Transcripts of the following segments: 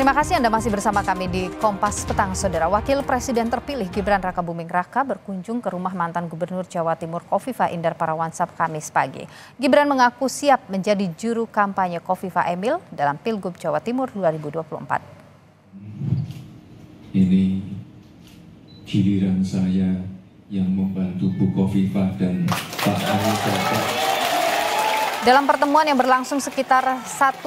Terima kasih Anda masih bersama kami di Kompas Petang, Saudara. Wakil Presiden terpilih Gibran Rakabuming Raka berkunjung ke rumah mantan Gubernur Jawa Timur Khofifah Indar Parawansa Kamis pagi. Gibran mengaku siap menjadi juru kampanye Khofifah Emil dalam Pilgub Jawa Timur 2024. Ini giliran saya yang membantu Bu Khofifah dan Pak Anies. Dalam pertemuan yang berlangsung sekitar 1,5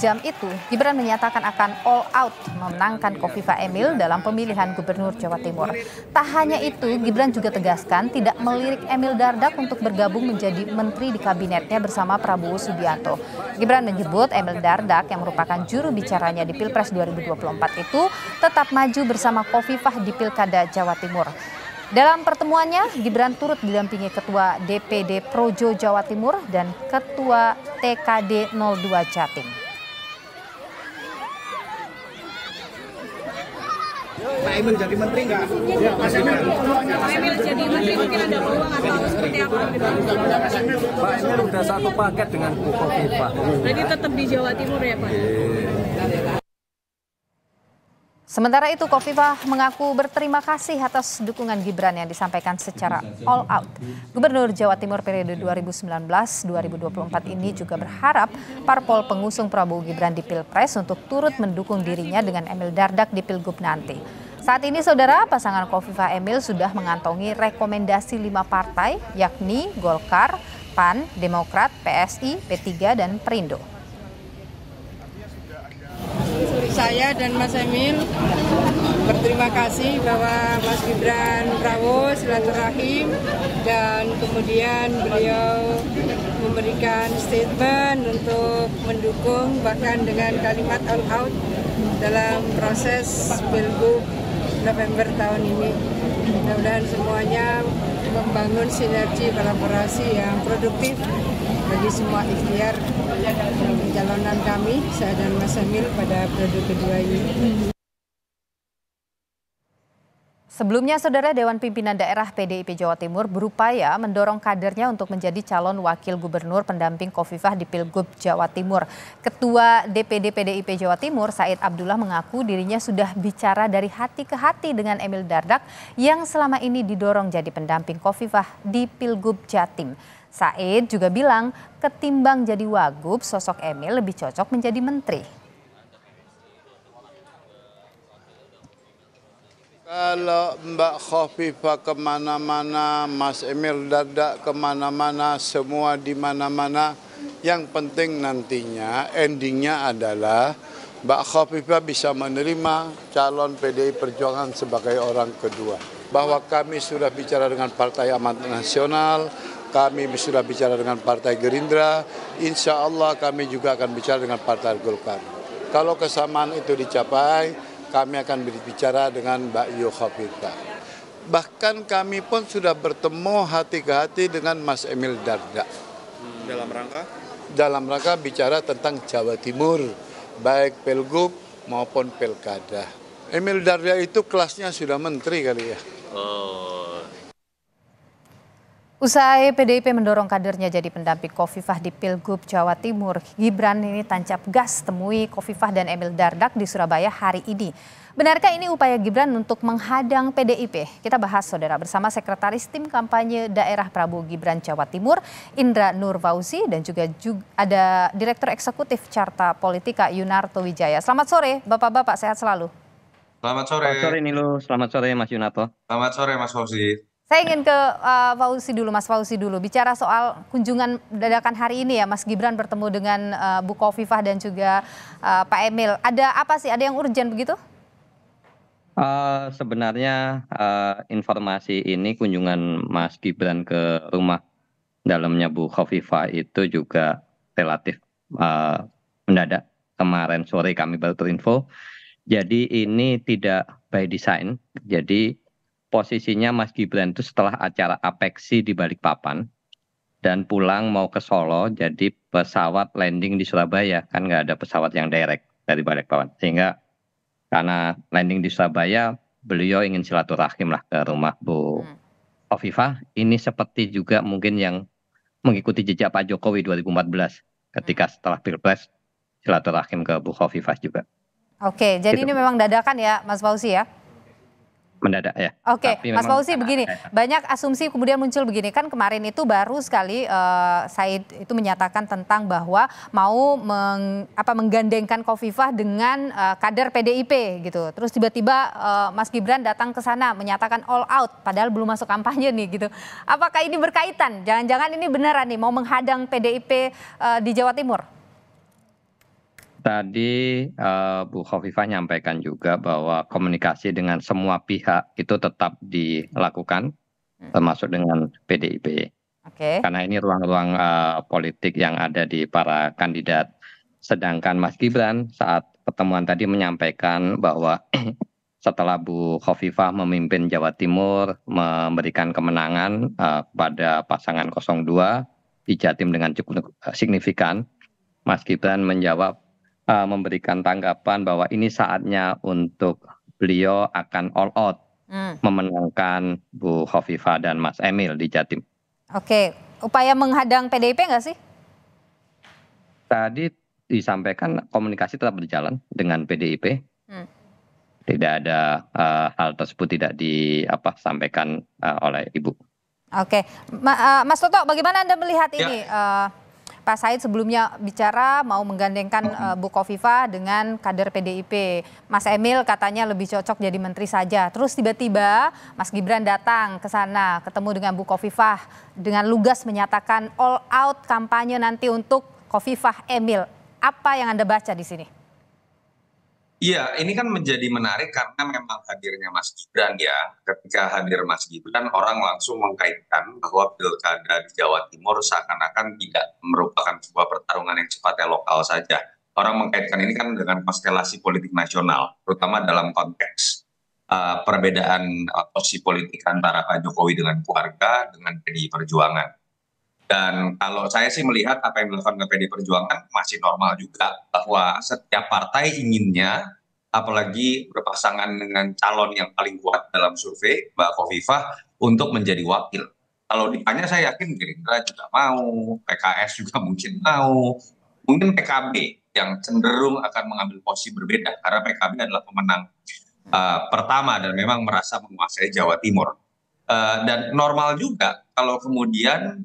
jam itu, Gibran menyatakan akan all out memenangkan Khofifah Emil dalam pemilihan Gubernur Jawa Timur. Tak hanya itu, Gibran juga tegaskan tidak melirik Emil Dardak untuk bergabung menjadi menteri di kabinetnya bersama Prabowo Subianto. Gibran menyebut Emil Dardak yang merupakan juru bicaranya di Pilpres 2024 itu tetap maju bersama Khofifah di Pilkada Jawa Timur. Dalam pertemuannya, Gibran turut didampingi Ketua DPD Projo Jawa Timur dan Ketua TKD 02 Jatim. Pak Emil jadi menteri nggak? Pak Emil jadi menteri mungkin ada peluang atau seperti apa? Pak Emil udah satu paket dengan Bu Khofifah. Jadi tetap di Jawa Timur ya Pak? Sementara itu, Khofifah mengaku berterima kasih atas dukungan Gibran yang disampaikan secara all out. Gubernur Jawa Timur periode 2019-2024 ini juga berharap parpol pengusung Prabowo Gibran di Pilpres untuk turut mendukung dirinya dengan Emil Dardak di Pilgub nanti. Saat ini, Saudara, pasangan Khofifah Emil sudah mengantongi rekomendasi 5 partai, yakni Golkar, PAN, Demokrat, PSI, P3, dan Perindo. Saya dan Mas Emil berterima kasih bahwa Mas Gibran Prabowo silaturahim dan kemudian beliau memberikan statement untuk mendukung bahkan dengan kalimat all out dalam proses Pilgub November tahun ini. Mudah-mudahan semuanya membangun sinergi kolaborasi yang produktif bagi semua ikhtiar pencalonan kami, saya dan Mas Emil pada periode kedua ini. Sebelumnya, Saudara, Dewan Pimpinan Daerah PDIP Jawa Timur berupaya mendorong kadernya untuk menjadi calon wakil gubernur pendamping Khofifah di Pilgub Jawa Timur. Ketua DPD PDIP Jawa Timur, Said Abdullah, mengaku dirinya sudah bicara dari hati ke hati dengan Emil Dardak yang selama ini didorong jadi pendamping Khofifah di Pilgub Jatim. Said juga bilang ketimbang jadi wagub, sosok Emil lebih cocok menjadi menteri. Kalau Mbak Khofifah kemana-mana, Mas Emil Dardak kemana-mana, semua di mana-mana. Yang penting nantinya endingnya adalah Mbak Khofifah bisa menerima calon PDI Perjuangan sebagai orang kedua. Bahwa kami sudah bicara dengan Partai Amanat Nasional, kami sudah bicara dengan Partai Gerindra, insya Allah kami juga akan bicara dengan Partai Golkar. Kalau kesamaan itu dicapai, kami akan berbicara dengan Mbak Khofifah. Bahkan kami pun sudah bertemu hati ke hati dengan Mas Emil Dardak. Dalam rangka? Dalam rangka bicara tentang Jawa Timur, baik Pilgub maupun Pilkada. Emil Dardak itu kelasnya sudah menteri kali ya. Usai PDIP mendorong kadernya jadi pendamping Khofifah di Pilgub Jawa Timur, Gibran ini tancap gas temui Khofifah dan Emil Dardak di Surabaya hari ini. Benarkah ini upaya Gibran untuk menghadang PDIP? Kita bahas, Saudara, bersama Sekretaris Tim Kampanye Daerah Prabowo Gibran Jawa Timur, Indra Nur Fauzi, dan juga ada Direktur Eksekutif Carta Politika, Yunarto Wijaya. Selamat sore, Bapak-Bapak, sehat selalu. Selamat sore. Selamat sore Nilu, selamat sore Mas Yunarto. Selamat sore Mas Fauzi. Saya ingin ke Mas Fauzi dulu. Bicara soal kunjungan dadakan hari ini ya, Mas Gibran bertemu dengan Bu Khofifah dan juga Pak Emil. Ada apa sih? Ada yang urgent begitu? Sebenarnya informasi ini kunjungan Mas Gibran ke rumah dalamnya Bu Khofifah itu juga relatif mendadak. Kemarin sore kami baru terinfo. Jadi ini tidak by design. Jadi posisinya Mas Gibran itu setelah acara Apeksi di Balikpapan dan pulang mau ke Solo, jadi pesawat landing di Surabaya, kan nggak ada pesawat yang direct dari Balikpapan. Sehingga karena landing di Surabaya, beliau ingin silaturahim lah ke rumah Bu Khofifah. Ini seperti juga mungkin yang mengikuti jejak Pak Jokowi 2014 ketika setelah Pilpres silaturahim ke Bu Khofifah juga. Oke, jadi Gitu. ini memang dadakan ya Mas Fauzi ya? Mendadak ya. Oke, Tapi Mas memang Fauzi begini, banyak asumsi kemudian muncul begini, kan kemarin itu baru sekali Said itu menyatakan tentang bahwa mau menggandengkan Khofifah dengan kader PDIP gitu. Terus tiba-tiba Mas Gibran datang ke sana menyatakan all out, padahal belum masuk kampanye nih gitu. Apakah ini berkaitan? Jangan-jangan ini beneran nih mau menghadang PDIP di Jawa Timur? Tadi Bu Khofifah nyampaikan juga bahwa komunikasi dengan semua pihak itu tetap dilakukan, termasuk dengan PDIP. Oke. Karena ini ruang-ruang politik yang ada di para kandidat. Sedangkan Mas Gibran saat pertemuan tadi menyampaikan bahwa setelah Bu Khofifah memimpin Jawa Timur, memberikan kemenangan kepada pasangan 02 di Jatim dengan cukup signifikan, Mas Gibran menjawab, memberikan tanggapan bahwa ini saatnya untuk beliau akan all out memenangkan Bu Khofifah dan Mas Emil di Jatim. Oke, upaya menghadang PDIP nggak sih? Tadi disampaikan komunikasi tetap berjalan dengan PDIP. Tidak ada hal tersebut tidak disampaikan oleh Ibu. Oke, Mas Toto, bagaimana Anda melihat ini? Pak Said sebelumnya bicara mau menggandengkan Bu Khofifah dengan kader PDIP. Mas Emil katanya lebih cocok jadi menteri saja. Terus tiba-tiba Mas Gibran datang ke sana, ketemu dengan Bu Khofifah dengan lugas menyatakan all out kampanye nanti untuk Khofifah Emil. Apa yang Anda baca di sini? Iya, ini kan menjadi menarik karena memang hadirnya Mas Gibran ya. Ketika hadir Mas Gibran, orang langsung mengkaitkan bahwa pilkada di Jawa Timur seakan-akan tidak merupakan sebuah pertarungan yang sifatnya lokal saja. Orang mengkaitkan ini kan dengan konstelasi politik nasional, terutama dalam konteks perbedaan posisi politik antara Pak Jokowi dengan keluarga, dengan PDI Perjuangan. Dan kalau saya sih melihat apa yang dilakukan oleh PDI Perjuangan masih normal juga, bahwa setiap partai inginnya, apalagi berpasangan dengan calon yang paling kuat dalam survei, Mbak Khofifah, untuk menjadi wakil. Kalau ditanya saya yakin Gerindra juga mau, PKS juga mungkin mau, mungkin PKB yang cenderung akan mengambil posisi berbeda, karena PKB adalah pemenang pertama dan memang merasa menguasai Jawa Timur. Dan normal juga kalau kemudian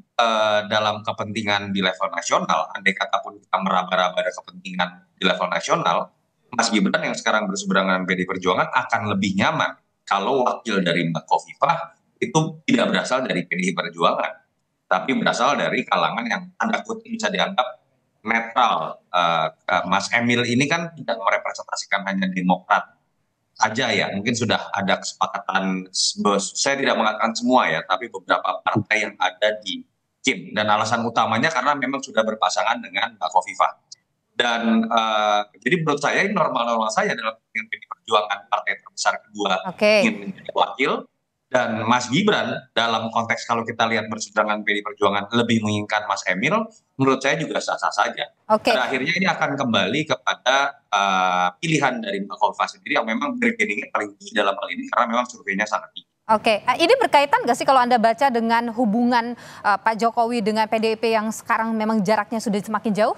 dalam kepentingan di level nasional, andai kata pun kita meraba-raba ada kepentingan di level nasional, Mas Gibran yang sekarang berseberangan dengan PDI Perjuangan akan lebih nyaman kalau wakil dari Mbak Khofifah itu tidak berasal dari PDI Perjuangan, tapi berasal dari kalangan yang tanda kutip bisa dianggap netral. Mas Emil ini kan tidak merepresentasikan hanya Demokrat saja ya, mungkin sudah ada kesepakatan, saya tidak mengatakan semua ya, tapi beberapa partai yang ada di Kim, dan alasan utamanya karena memang sudah berpasangan dengan Mbak Khofifah. Dan jadi menurut saya ini normal-normal saja dalam kepentingan PDI Perjuangan, partai terbesar kedua ingin menjadi wakil, dan Mas Gibran dalam konteks kalau kita lihat berseberangan PDI Perjuangan lebih menginginkan Mas Emil, menurut saya juga sah-sah saja. Pada akhirnya ini akan kembali kepada pilihan dari Mbak Khofifah sendiri yang memang bergeningnya paling tinggi dalam hal ini karena memang surveinya sangat tinggi. Oke, ini berkaitan nggak sih kalau Anda baca dengan hubungan Pak Jokowi dengan PDIP yang sekarang memang jaraknya sudah semakin jauh?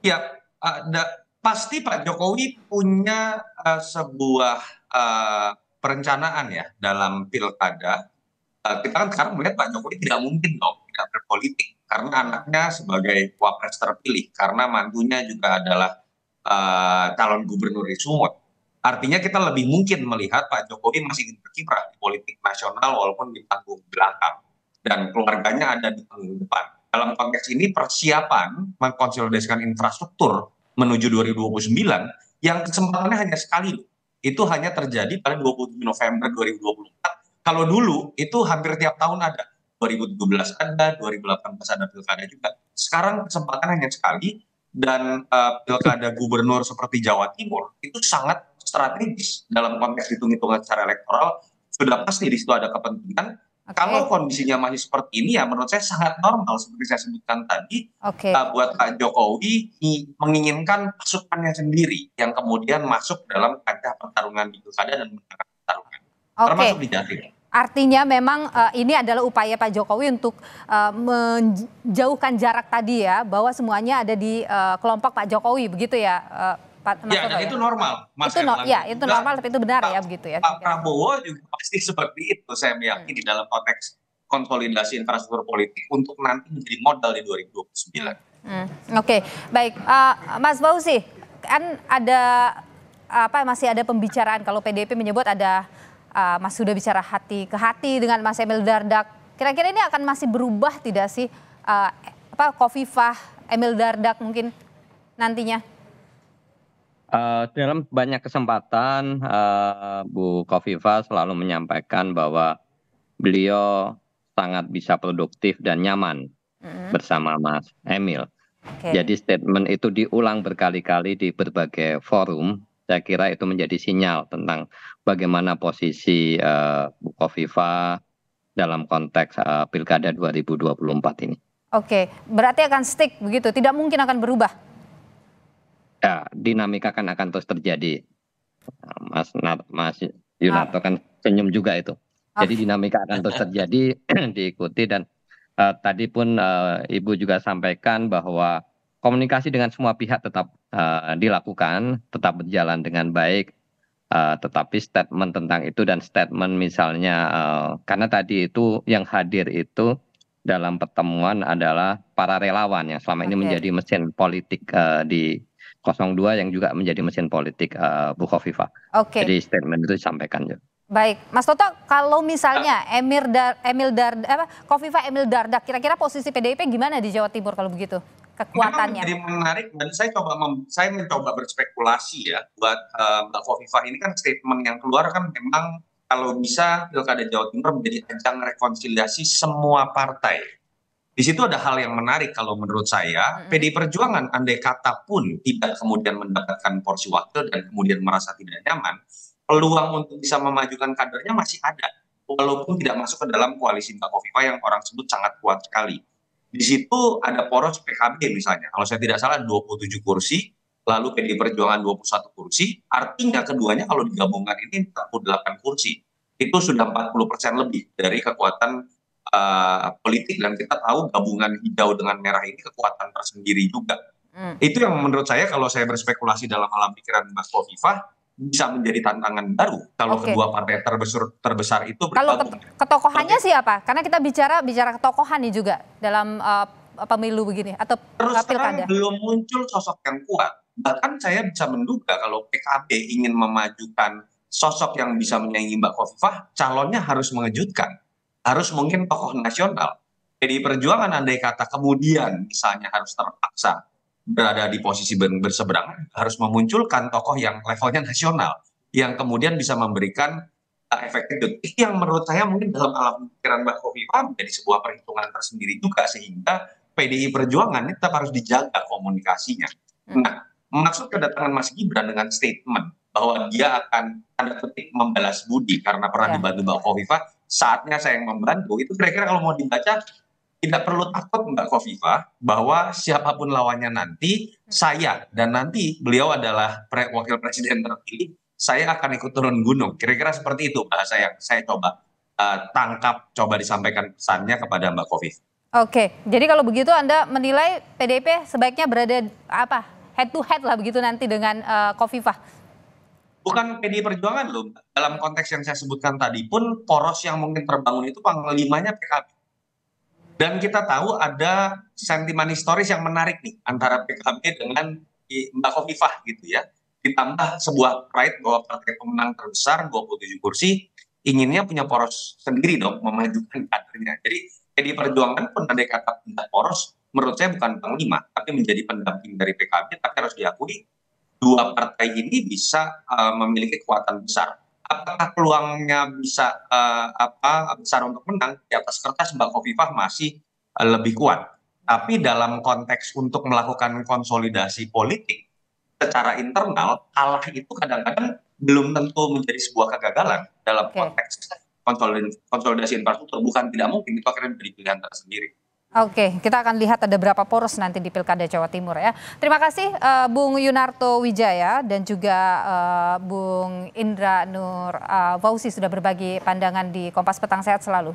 Ya, pasti Pak Jokowi punya sebuah perencanaan ya dalam pilkada. Kita kan sekarang melihat Pak Jokowi tidak mungkin dong tidak berpolitik karena anaknya sebagai wapres terpilih, karena mantunya juga adalah calon gubernur di Sumut. Artinya kita lebih mungkin melihat Pak Jokowi masih ingin berkiprah di politik nasional walaupun di panggung belakang, dan keluarganya ada di panggung depan. Dalam konteks ini persiapan mengkonsolidasikan infrastruktur menuju 2029 yang kesempatannya hanya sekali. Itu hanya terjadi pada 27 November 2024. Kalau dulu itu hampir tiap tahun ada. 2017 ada, 2018 ada pilkada juga. Sekarang kesempatan hanya sekali, dan pilkada gubernur seperti Jawa Timur itu sangat strategis dalam konteks hitung-hitungan secara elektoral. Sudah pasti di situ ada kepentingan. Kalau kondisinya masih seperti ini ya menurut saya sangat normal seperti saya sebutkan tadi, buat Pak Jokowi menginginkan pasukannya sendiri yang kemudian masuk dalam kancah pertarungan di pilkada dan menangkan pertarungan, termasuk di Jatim. Artinya memang ini adalah upaya Pak Jokowi untuk menjauhkan jarak tadi ya, bahwa semuanya ada di kelompok Pak Jokowi begitu ya Mas Ya, Toto dan ya? itu normal, Mas Itu Erlangga. ya, itu normal, tapi itu benar ya begitu ya? Pak Prabowo juga pasti seperti itu, saya meyakini dalam konteks konsolidasi infrastruktur politik untuk nanti menjadi modal di 2029. Oke, baik. Mas Fauzi, kan ada masih ada pembicaraan kalau PDIP menyebut ada Mas sudah bicara hati ke hati dengan Mas Emil Dardak. Kira-kira ini akan masih berubah tidak sih Khofifah Emil Dardak mungkin nantinya? Dalam banyak kesempatan Bu Khofifah selalu menyampaikan bahwa beliau sangat bisa produktif dan nyaman bersama Mas Emil. Jadi statement itu diulang berkali-kali di berbagai forum. Saya kira itu menjadi sinyal tentang bagaimana posisi Bu Khofifah dalam konteks Pilkada 2024 ini. Oke, berarti akan stick begitu, tidak mungkin akan berubah? Ya, dinamika akan terus terjadi. Mas Yunarto kan senyum juga itu. Jadi dinamika akan terus terjadi, diikuti dan tadi pun Ibu juga sampaikan bahwa komunikasi dengan semua pihak tetap dilakukan, tetap berjalan dengan baik. Tetapi statement tentang itu dan statement misalnya karena tadi itu yang hadir itu dalam pertemuan adalah para relawan yang selama ini menjadi mesin politik di 02 yang juga menjadi mesin politik Bu Khofifah. Jadi statement itu disampaikan juga. Baik, Mas Toto, kalau misalnya Khofifah Emil Dardak, kira-kira posisi PDIP gimana di Jawa Timur kalau begitu? Kekuatannya. Memang jadi menarik dan saya mencoba berspekulasi ya buat Mbak Khofifah ini kan statement yang keluar kan memang kalau bisa Pilkada Jawa Timur menjadi ajang rekonsiliasi semua partai. Di situ ada hal yang menarik kalau menurut saya, PDI Perjuangan andai kata pun tidak kemudian mendapatkan porsi wakil dan kemudian merasa tidak nyaman, peluang untuk bisa memajukan kadernya masih ada. Walaupun tidak masuk ke dalam koalisi Mbak Khofifah yang orang sebut sangat kuat sekali. Di situ ada poros PKB misalnya, kalau saya tidak salah 27 kursi, lalu PDI Perjuangan 21 kursi, artinya keduanya kalau digabungkan ini 48 kursi. Itu sudah 40% lebih dari kekuatan politik dan kita tahu gabungan hijau dengan merah ini kekuatan tersendiri juga. Itu yang menurut saya kalau saya berspekulasi dalam alam pikiran Mbak Khofifah bisa menjadi tantangan baru kalau kedua partai terbesar itu bergabung. Kalau ketokohannya siapa? Karena kita bicara ketokohan nih juga dalam pemilu begini atau terus pilkada. terang belum muncul sosok yang kuat. Bahkan saya bisa menduga kalau PKB ingin memajukan sosok yang bisa menyaingi Mbak Khofifah, calonnya harus mengejutkan. Harus mungkin tokoh nasional. PDI Perjuangan andai kata kemudian misalnya harus terpaksa berada di posisi berseberangan, harus memunculkan tokoh yang levelnya nasional, yang kemudian bisa memberikan efek kejut. Itu yang menurut saya mungkin dalam alam pikiran Mbak Khofifah menjadi sebuah perhitungan tersendiri juga, sehingga PDI Perjuangan ini tetap harus dijaga komunikasinya. Nah, maksud kedatangan Mas Gibran dengan statement bahwa dia akan tanda petik membalas budi karena pernah dibantu Mbak Khofifah, saatnya saya yang membantu, itu kira-kira kalau mau dibaca tidak perlu takut Mbak Khofifah bahwa siapapun lawannya nanti saya dan nanti beliau adalah wakil presiden terpilih, saya akan ikut turun gunung. Kira-kira seperti itu bahasa yang saya coba tangkap, coba disampaikan pesannya kepada Mbak Khofifah. Oke, jadi kalau begitu Anda menilai PDIP sebaiknya berada head to head lah begitu nanti dengan Khofifah? Bukan PDI Perjuangan loh, dalam konteks yang saya sebutkan tadi pun poros yang mungkin terbangun itu panglimanya PKB. Dan kita tahu ada sentimen historis yang menarik nih antara PKB dengan Mbak Khofifah gitu ya. Ditambah sebuah pride bahwa partai pemenang terbesar 27 kursi inginnya punya poros sendiri dong memajukan kadernya. Jadi PDI Perjuangan pun andai kata pindah poros menurut saya bukan panglima tapi menjadi pendamping dari PKB, tapi harus diakui dua partai ini bisa memiliki kekuatan besar. Apakah peluangnya bisa besar untuk menang? Di atas kertas Mbak Khofifah masih lebih kuat. Tapi dalam konteks untuk melakukan konsolidasi politik secara internal, kalah itu kadang-kadang belum tentu menjadi sebuah kegagalan dalam konteks konsolidasi infrastruktur. Bukan tidak mungkin, itu akhirnya menjadi pilihan tersendiri. Oke, kita akan lihat ada berapa poros nanti di Pilkada Jawa Timur ya. Terima kasih Bung Yunarto Wijaya dan juga Bung Indra Nur Fauzi sudah berbagi pandangan di Kompas Petang. Sehat selalu.